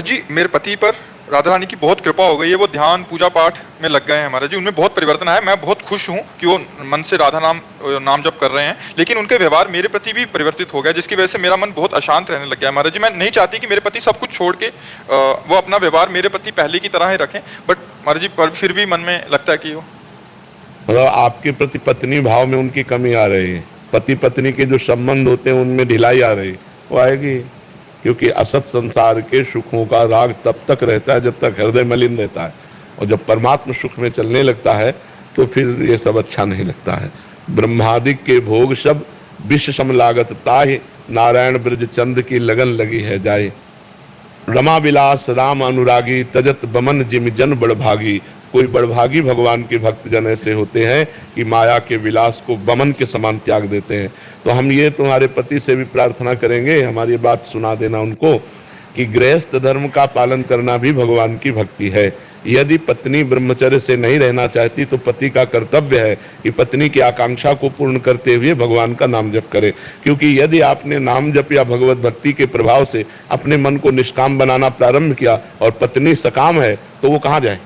जी, मेरे पति पर राधा रानी की बहुत कृपा हो गई है। वो ध्यान पूजा पाठ में लग गए हैं महाराज जी। उनमें बहुत परिवर्तन आया। मैं बहुत खुश हूँ कि वो मन से राधा नाम जप कर रहे हैं। लेकिन उनके व्यवहार मेरे प्रति भी परिवर्तित हो गया, जिसकी वजह से मेरा मन बहुत अशांत रहने लग गया है महाराज जी। मैं नहीं चाहती कि मेरे पति सब कुछ छोड़ के वो अपना व्यवहार मेरे प्रति पहले की तरह ही रखें, बट महाराज जी पर फिर भी मन में लगता है कि वो मतलब आपके प्रति पत्नी भाव में उनकी कमी आ रही है। पति पत्नी के जो संबंध होते हैं उनमें ढिलाई आ रही, वो आएगी। क्योंकि असत संसार के सुखों का राग तब तक रहता है जब तक हृदय मलिन रहता है, और जब परमात्मा सुख में चलने लगता है तो फिर ये सब अच्छा नहीं लगता है। ब्रह्मादिक के भोग सब विष सम लागत ताहि, नारायण ब्रज चंद की लगन लगी है जाए। रमा विलास राम अनुरागी, तजत बमन जिम जन बड़भागी। कोई बड़भागी भगवान के भक्त जन ऐसे होते हैं कि माया के विलास को बमन के समान त्याग देते हैं। तो हम ये तुम्हारे पति से भी प्रार्थना करेंगे, हमारी बात सुना देना उनको, कि गृहस्थ धर्म का पालन करना भी भगवान की भक्ति है। यदि पत्नी ब्रह्मचर्य से नहीं रहना चाहती तो पति का कर्तव्य है कि पत्नी की आकांक्षा को पूर्ण करते हुए भगवान का नाम जप करे। क्योंकि यदि आपने नाम जप या भगवत भक्ति के प्रभाव से अपने मन को निष्काम बनाना प्रारंभ किया और पत्नी सकाम है, तो वो कहाँ जाए?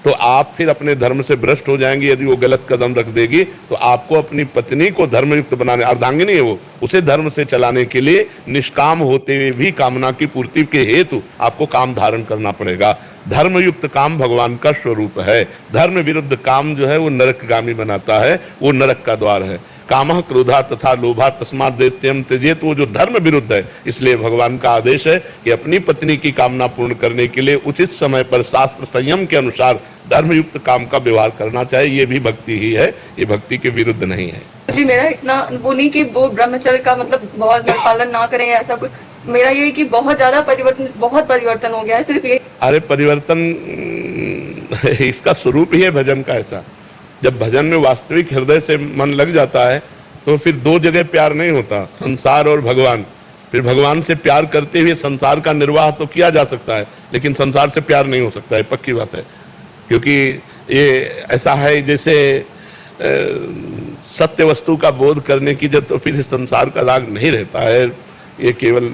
तो आप फिर अपने धर्म से भ्रष्ट हो जाएंगे। यदि वो गलत कदम रख देगी तो आपको अपनी पत्नी को धर्मयुक्त बनाने, अर्धांगिनी है वो, उसे धर्म से चलाने के लिए निष्काम होते हुए भी कामना की पूर्ति के हेतु आपको काम धारण करना पड़ेगा। धर्मयुक्त काम भगवान का स्वरूप है। धर्म विरुद्ध काम जो है वो नरकगामी बनाता है, वो नरक का द्वार है। कामः क्रोधा तथा लोभा तस्मात् दैत्यम त्यजेत, वो जो धर्म विरुद्ध है। इसलिए भगवान का आदेश है कि अपनी पत्नी की कामना पूर्ण करने के लिए उचित समय पर शास्त्र संयम के अनुसार धर्मयुक्त काम का व्यवहार करना चाहिए। ये भी भक्ति ही है, ये भक्ति के विरुद्ध नहीं है। जी, मेरा इतना वो नहीं कि वो ब्रह्मचर्य का मतलब बहुत पालन ना करें ऐसा कुछ। मेरा ये कि बहुत ज्यादा परिवर्तन हो गया है। सिर्फ ये अरे परिवर्तन इसका स्वरूप ही है भजन का ऐसा। जब भजन में वास्तविक हृदय से मन लग जाता है तो फिर दो जगह प्यार नहीं होता, संसार और भगवान। फिर भगवान से प्यार करते हुए संसार का निर्वाह तो किया जा सकता है, लेकिन संसार से प्यार नहीं हो सकता है, पक्की बात है। क्योंकि ये ऐसा है जैसे सत्य वस्तु का बोध करने की जब, तो फिर संसार का राग नहीं रहता है। ये केवल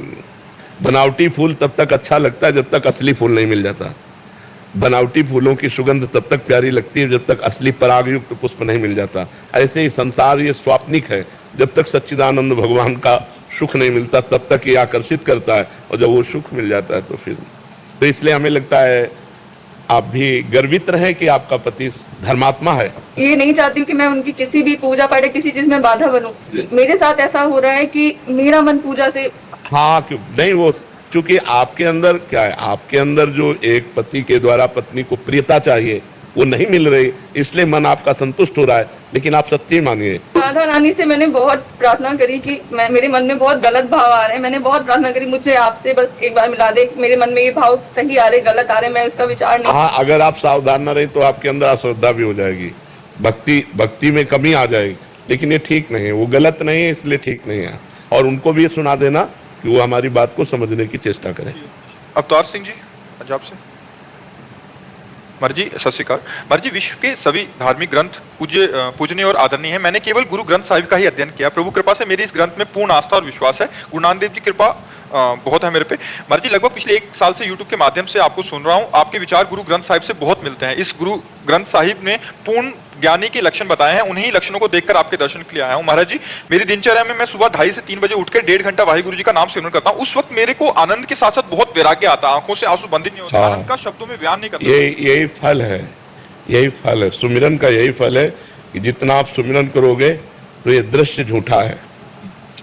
बनावटी फूल तब तक अच्छा लगता है जब तक असली फूल नहीं मिल जाता। बनावटी फूलों की सुगंध तब तक प्यारी लगती है जब तक असली परागयुक्त पुष्प नहीं मिल जाता। ऐसे ही संसार ये स्वाप्निक है। जब तक सच्चिदानंद भगवान का सुख नहीं मिलता तब तक ये आकर्षित करता है, और जब वो सुख मिल जाता है तो फिर, तो इसलिए हमें लगता है आप भी गर्वित रहे कि आपका पति धर्मात्मा है। ये नहीं चाहती हूँ कि मैं उनकी किसी भी पूजा पाठ किसी चीज में बाधा बनूं। मेरे साथ ऐसा हो रहा है कि मेरा मन पूजा से, हाँ क्यों नहीं, वो क्योंकि आपके अंदर क्या है, आपके अंदर जो एक पति के द्वारा पत्नी को प्रियता चाहिए वो नहीं मिल रही, इसलिए मन आपका संतुष्ट हो रहा है। लेकिन आप सच्ची मानिए, राधा रानी से मैंने बहुत प्रार्थना करी कि मेरे मन में बहुत गलत भाव आ रहे हैं। मैंने बहुत प्रार्थना करी, मुझे आपसे बस एक बार मिला दे। मेरे मन में ये भाव सही आ रहे, गलत आ रहे, मैं उसका विचार नहीं। हाँ, अगर आप सावधान न रहे तो आपके अंदर अश्रद्धा भी हो जाएगी, भक्ति में कमी आ जाएगी। लेकिन ये ठीक नहीं है, वो गलत नहीं है, इसलिए ठीक नहीं है। और उनको भी ये सुना देना कि वो हमारी बात को समझने की चेष्टा करें। अवतार सिंह जी पंजाब से। मर्जी सत श्री अकाल। मर्जी, विश्व के सभी धार्मिक ग्रंथ पूजनीय और आदरणीय है। मैंने केवल गुरु ग्रंथ साहिब का ही अध्ययन किया। प्रभु कृपा से मेरी इस ग्रंथ में पूर्ण आस्था और विश्वास है। गुरु नानक देव जी कृपा बहुत है मेरे पे। मर्जी, लगभग पिछले 1 साल से यूट्यूब के माध्यम से आपको सुन रहा हूँ। आपके विचार गुरु ग्रंथ साहिब से बहुत मिलते हैं। इस गुरु ग्रंथ साहिब ने पूर्ण ज्ञानी के लक्षण बताए हैं, उन्हीं लक्षणों को देखकर आपके दर्शन के लिए आया हूँ। महाराज जी, मेरी दिनचर्या में मैं सुबह 2:30 से 3 बजे उठकर 1.5 घंटा वाहिगुरु जी का नाम सिमरन करता हूँ। उस वक्त मेरे को आनंद के साथ साथ बहुत वैराग्य आता है, आंखों से आंसू बंदित नहीं होते। आनंद का शब्दों में बयान नहीं करता। यही फल है, यही फल है सुमिरन का। यही फल है कि जितना आप सुमिरन करोगे तो ये दृश्य झूठा है,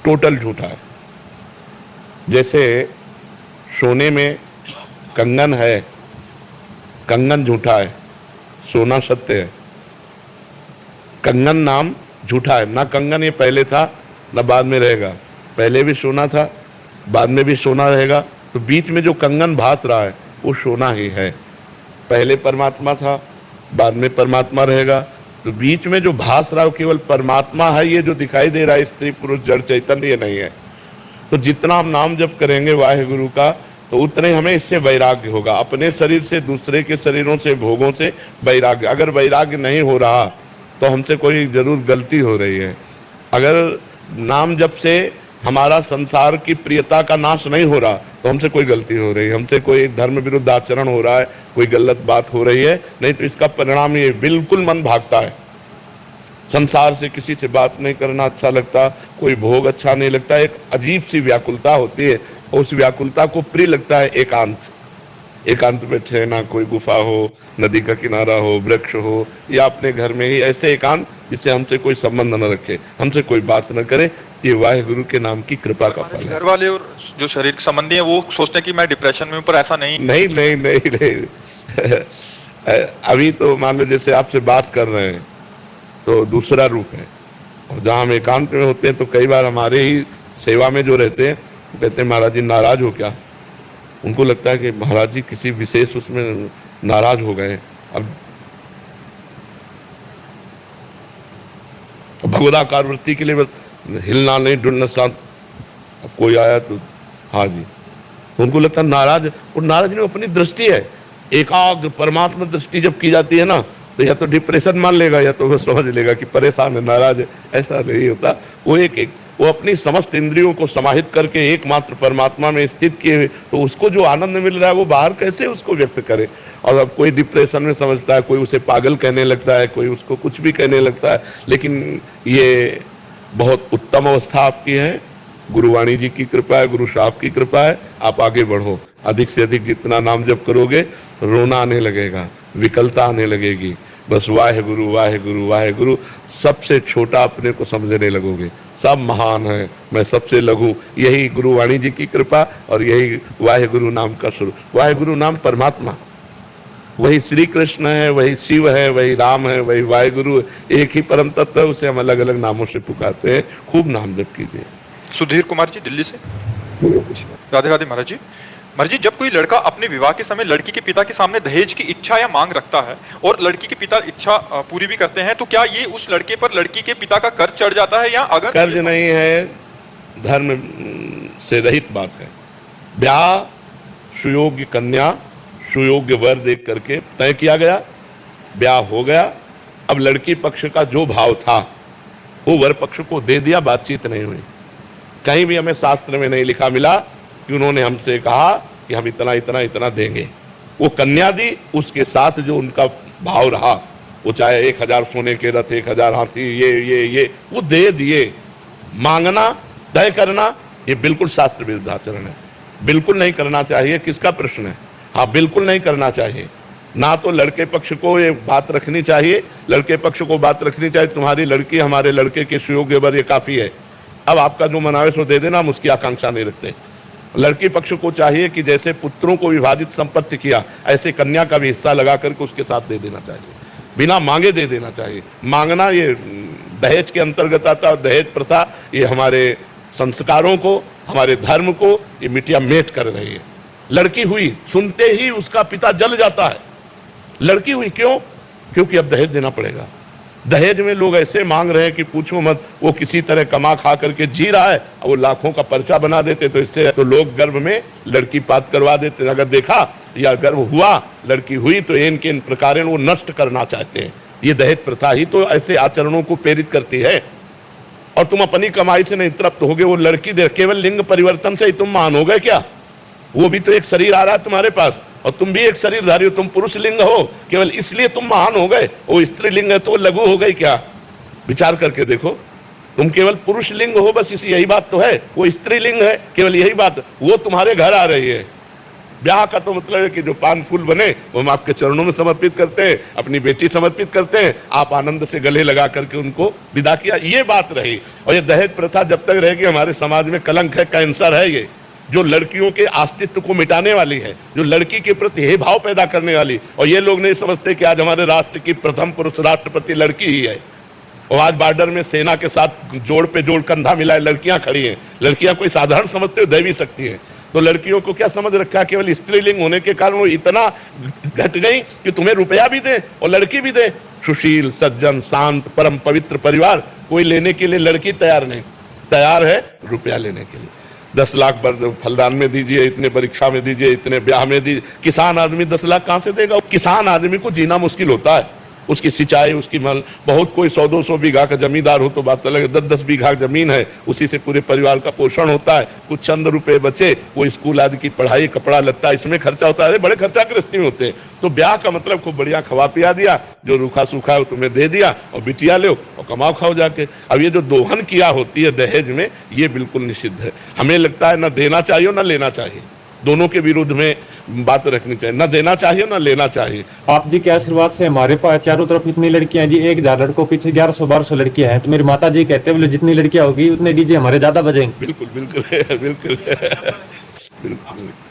टोटल झूठा है। जैसे सोने में कंगन है, कंगन झूठा है, सोना सत्य है। कंगन नाम झूठा है, ना कंगन ये पहले था ना बाद में रहेगा। पहले भी सोना था, बाद में भी सोना रहेगा। तो बीच में जो कंगन भास रहा है वो सोना ही है। पहले परमात्मा था, बाद में परमात्मा रहेगा। तो बीच में जो भास रहा है वो केवल परमात्मा है। ये जो दिखाई दे रहा है स्त्री पुरुष जड़ चैतन्य, ये नहीं है। तो जितना हम नाम जप करेंगे वाहिगुरु का, तो उतने हमें इससे वैराग्य होगा। अपने शरीर से, दूसरे के शरीरों से, भोगों से वैराग्य। अगर वैराग्य नहीं हो रहा तो हमसे कोई जरूर गलती हो रही है। अगर नाम जप से हमारा संसार की प्रियता का नाश नहीं हो रहा तो हमसे कोई गलती हो रही है, हमसे कोई धर्म विरुद्ध आचरण हो रहा है, कोई गलत बात हो रही है, नहीं तो इसका परिणाम ये बिल्कुल मन भागता है। संसार से किसी से बात नहीं करना अच्छा लगता, कोई भोग अच्छा नहीं लगता, एक अजीब सी व्याकुलता होती है। उस व्याकुलता को प्रिय लगता है एकांत। एकांत में ठहरना, कोई गुफा हो, नदी का किनारा हो, वृक्ष हो, या अपने घर में ही ऐसे एकांत जिससे हमसे कोई संबंध न रखे, हमसे कोई बात न करे। ये वाहेगुरु के नाम की कृपा का फल है। घर वाले और जो शरीर के संबंधी हैं वो सोचते हैं कि मैं डिप्रेशन में हूं, पर ऐसा नहीं। नहीं नहीं नहीं नहीं अभी तो मान लो जैसे आपसे बात कर रहे हैं तो दूसरा रूप है, और जहाँ हम एकांत में होते हैं तो कई बार हमारे ही सेवा में जो रहते हैं वो कहते हैं महाराज जी नाराज हो क्या। उनको लगता है कि महाराज जी किसी विशेष उसमें नाराज हो गए। अब भगवदाकार वृत्ति के लिए बस हिलना नहीं, डुलना शांत। अब कोई आया तो हाँ जी, तो उनको लगता है नाराज, और नाराज नहीं, अपनी दृष्टि है। एकाग्र परमात्मा दृष्टि जब की जाती है ना तो या तो डिप्रेशन मान लेगा या तो वो समझ लेगा कि परेशान है, नाराज है। ऐसा नहीं होता। वो अपनी समस्त इंद्रियों को समाहित करके एकमात्र परमात्मा में स्थित किए, तो उसको जो आनंद मिल रहा है वो बाहर कैसे उसको व्यक्त करे। और अब कोई डिप्रेशन में समझता है, कोई उसे पागल कहने लगता है, कोई उसको कुछ भी कहने लगता है। लेकिन ये बहुत उत्तम अवस्था आपकी है, गुरुवाणी जी की कृपा है, गुरु साहब की कृपा है। आप आगे बढ़ो, अधिक से अधिक जितना नाम जप करोगे रोना आने लगेगा, विकलता आने लगेगी। बस वाहेगुरु वाहेगुरु वाहेगुरु, सबसे छोटा अपने को समझने लगोगे, सब महान है, मैं सबसे लघु। यही गुरुवाणी जी की कृपा और यही वाहेगुरु नाम का स्वरूप। वाहेगुरु नाम परमात्मा, वही श्री कृष्ण है, वही शिव है, वही राम है, वही वाहेगुरु, एक ही परम तत्व है। उसे हम अलग अलग नामों से पुकारते हैं। खूब नाम जप कीजिए। सुधीर कुमार जी दिल्ली से। राधे राधे महाराज जी। महाराज जी, जब कोई लड़का अपने विवाह के समय लड़की के पिता के सामने दहेज की इच्छा या मांग रखता है और लड़की के पिता इच्छा पूरी भी करते हैं, तो क्या ये उस लड़के पर लड़की के पिता का कर्ज चढ़ जाता है, या अगर कर्ज नहीं है, धर्म से रहित बात है। ब्याह सुयोग्य कन्या सुयोग्य वर देख करके तय किया गया, ब्याह हो गया। अब लड़की पक्ष का जो भाव था वो वर पक्ष को दे दिया, बातचीत नहीं हुई। कहीं भी हमें शास्त्र में नहीं लिखा मिला कि उन्होंने हमसे कहा कि हम इतना इतना इतना देंगे। वो कन्या दी, उसके साथ जो उनका भाव रहा, वो चाहे 1000 सोने के रथ, 1000 हाथी, ये वो दे दिए। मांगना, तय करना, ये बिल्कुल शास्त्र विरुद्ध आचरण है, बिल्कुल नहीं करना चाहिए। किसका प्रश्न है? हाँ, बिल्कुल नहीं करना चाहिए। ना तो लड़के पक्ष को ये बात रखनी चाहिए, लड़के पक्ष को बात रखनी चाहिए तुम्हारी लड़की हमारे लड़के के सुयोग्य वर, ये काफी है, अब आपका जो मनावे सो दे देना, हम उसकी आकांक्षा नहीं रखते। लड़की पक्ष को चाहिए कि जैसे पुत्रों को विभाजित संपत्ति किया, ऐसे कन्या का भी हिस्सा लगा करके उसके साथ दे देना चाहिए, बिना मांगे दे देना चाहिए। मांगना ये दहेज के अंतर्गत आता है। दहेज प्रथा ये हमारे संस्कारों को, हमारे धर्म को ये मिटिया मेट कर रही है। लड़की हुई, सुनते ही उसका पिता जल जाता है। लड़की हुई क्यों? क्योंकि अब दहेज देना पड़ेगा। दहेज में लोग ऐसे मांग रहे हैं कि पूछो मत। वो किसी तरह कमा खा करके जी रहा है, वो लाखों का पर्चा बना देते, तो इससे तो लोग गर्भ में लड़की पात करवा देते। अगर देखा या गर्भ हुआ, लड़की हुई, तो इन के इन प्रकार वो नष्ट करना चाहते हैं। ये दहेज प्रथा ही तो ऐसे आचरणों को प्रेरित करती है। और तुम अपनी कमाई से नहीं तृप्त हो गए, वो लड़की दे, केवल लिंग परिवर्तन से ही तुम महान हो गए क्या? वो भी तो एक शरीर आ रहा है तुम्हारे पास, और तुम भी एक शरीरधारी हो। तुम पुरुष लिंग हो, केवल इसलिए तुम महान हो गए। वो स्त्री लिंग है तो वो लघु हो गई क्या? विचार करके देखो। तुम केवल पुरुष लिंग हो, बस इसी यही बात तो है। वो स्त्री लिंग है, केवल यही बात। वो तुम्हारे घर आ रही है। ब्याह का तो मतलब है कि जो पान फूल बने वो हम आपके चरणों में समर्पित करते हैं, अपनी बेटी समर्पित करते हैं। आप आनंद से गले लगा करके उनको विदा किया, ये बात रही। और ये दहेज प्रथा जब तक रहेगी हमारे समाज में कलंक है, कैंसर है। ये जो लड़कियों के अस्तित्व को मिटाने वाली है, जो लड़की के प्रति हे भाव पैदा करने वाली। और ये लोग नहीं समझते कि आज हमारे राष्ट्र की प्रथम पुरुष राष्ट्रपति लड़की ही है। और आज बॉर्डर में सेना के साथ जोड़ पे जोड़ कंधा मिलाए लड़कियां खड़ी हैं। लड़कियां कोई साधारण समझते हो, दैवी शक्ति है। तो लड़कियों को क्या समझ रखा है? केवल स्त्रीलिंग होने के कारण वो इतना घट गई कि तुम्हें रुपया भी दे और लड़की भी दे। सुशील, सज्जन, शांत, परम पवित्र परिवार कोई लेने के लिए लड़की तैयार नहीं, तैयार है रुपया लेने के लिए। 10 लाख फलदान में दीजिए, इतने परीक्षा में दीजिए, इतने ब्याह में दीजिए। किसान आदमी 10 लाख कहां से देगा? किसान आदमी को जीना मुश्किल होता है। उसकी सिंचाई, उसकी मल, बहुत कोई 100-200 बीघा का जमींदार हो तो बात अलग है, 10-10 बीघा जमीन है, उसी से पूरे परिवार का पोषण होता है, कुछ चंद रुपए बचे वो स्कूल आदि की पढ़ाई, कपड़ा लत्ता, इसमें खर्चा होता है। अरे बड़े खर्चा गृहस्थी में होते हैं। तो ब्याह का मतलब खूब बढ़िया खवा पिया दिया, जो रूखा सूखा है वो तुम्हें दे दिया और बिटिया लो और कमाओ खाओ जाके। अब ये जो दोहन किया होती है दहेज में, ये बिल्कुल निषिद्ध है। हमें लगता है ना देना चाहिए ना लेना चाहिए, दोनों के विरुद्ध में बात रखनी चाहिए, ना देना चाहिए ना लेना चाहिए। आप जी के आशीर्वाद से हमारे पास चारों तरफ इतनी लड़कियां हैं जी, 1000 लड़कों पीछे 1100-1200 लड़कियां हैं। तो मेरी माता जी कहते हैं बोले जितनी लड़कियां होगी उतने डीजे हमारे ज्यादा बजेंगे। बिल्कुल बिल्कुल बिल्कुल बिल्कुल।